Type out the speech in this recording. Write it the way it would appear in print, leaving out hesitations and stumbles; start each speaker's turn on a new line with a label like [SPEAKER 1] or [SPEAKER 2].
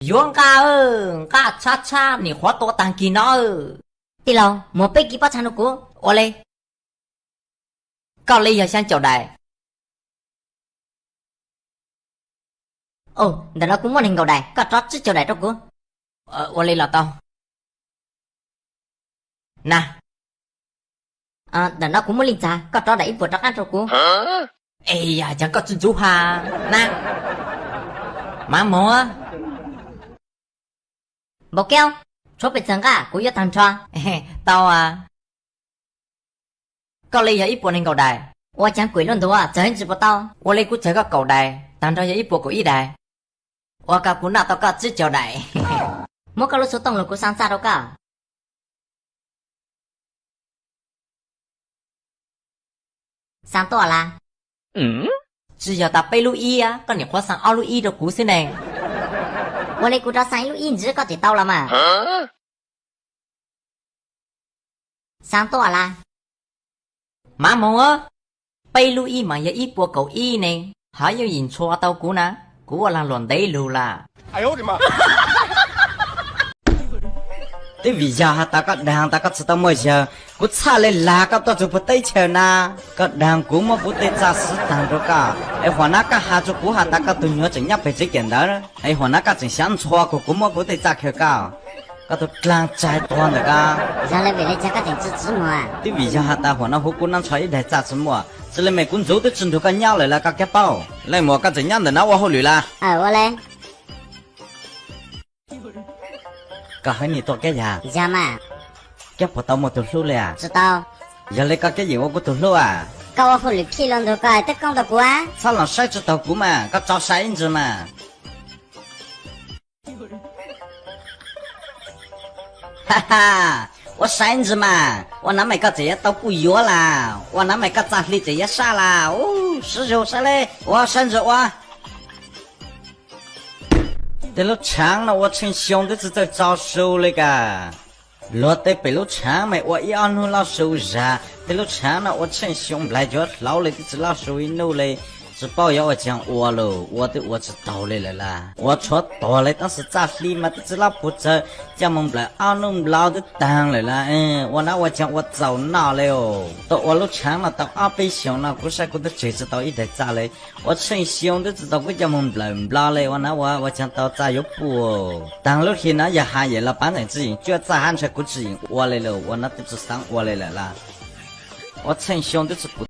[SPEAKER 1] 勇敢儿，嘎叉叉，你活多当机呢？
[SPEAKER 2] 对喽，莫被几包长的股，
[SPEAKER 1] 我嘞，高丽要想交代。
[SPEAKER 2] 哦，đợt đó cũng muốn hình cầu đài, có trót chứ chiều đài đó của.
[SPEAKER 1] 我嘞老道。那。
[SPEAKER 2] đợt đó cũng muốn linh xa, có trót đẩy vừa trót ăn rồi của.
[SPEAKER 1] 哎呀，chẳng có chân chú ha. Nè. Má mua.
[SPEAKER 2] Bộ kêu, số bị sẵn cả, của yếu thằng cho.
[SPEAKER 1] Tao à. Có lý là ít bộ nên cầu đài.
[SPEAKER 2] 我讲鬼论多，责任知不到。
[SPEAKER 1] 我嘞估这个cầu đài, tao cho ít bộ của ít đài. 我搞估那到个只交代。
[SPEAKER 2] 莫搞了手动了，của sang xa đâu cả. 上多啦。
[SPEAKER 1] 只要他背路一啊，跟你花上二路一的股是呢。
[SPEAKER 2] 我嘞估到3路1只có thể到了嘛。上多啦。
[SPEAKER 1] má mong á,背路一嘛也一波狗一呢，还有人错到股呢，股我让乱对路啦。
[SPEAKER 3] 哎呦我的妈
[SPEAKER 4] ！Thế vì giờ ta có đàn ta có sự tâm môi giờ, cú xa lên là các tôi chụp tay chờ na, các đàn cú mà cú tay ra sự đàn rồi cả, ai hoàn nát các hạt chụp cú hạt ta có tôi nhớ chừng nhấp về chỉ kiện đó, ai hoàn nát các chừng sáng chua của cú mà cú tay ra kêu cả, các tôi lang trái toàn được cả.
[SPEAKER 2] Giờ lại về đây chắc các thành chỉ mà.
[SPEAKER 4] Thế vì giờ ta hoàn nát hút cú năng xoay để ra sự mua, chỉ là mấy cuốn dấu tới chân thuộc cái nhau lại là các cái bao, lại mua các chừng nhăn để nó vào hồ lửa là.
[SPEAKER 2] Ở đây.
[SPEAKER 4] Cả hai người tôi cái gì?
[SPEAKER 2] Dạ mà.
[SPEAKER 4] Cái bộ tao một tuần lúaเลยà?
[SPEAKER 2] 知道.
[SPEAKER 4] Giờ lấy cái gì của tuần lúa à?
[SPEAKER 2] 搞我后里去了都搞，得讲到过啊。
[SPEAKER 4] sao làm sai cho tao cũ mà, có cho sai anh mà. 哈哈，我sai anh mà, 我拿每个这些都不约啦，我拿每个咋里这些啥啦？哦，是就啥嘞？我甚至我。这路长了，我成兄弟是在招手了个。落得被路长没，我一按路老手啥？这路长了，我成兄来就老了，这老手一弄嘞。只保要我讲我喽，我知道了啦。我错多了，但是咋里嘛，这老不知，讲我们来按弄老的当了啦。我拿我讲我走哪了哟？到我路长了，到阿北乡了，古啥古都谁知道一代咋嘞？我成兄都知道我讲我们来老嘞，我拿我讲到咋有不？当路天呢也喊也了，班长指引，就咋喊出古指引我来了，我那都是上我来了啦。我成兄都是不。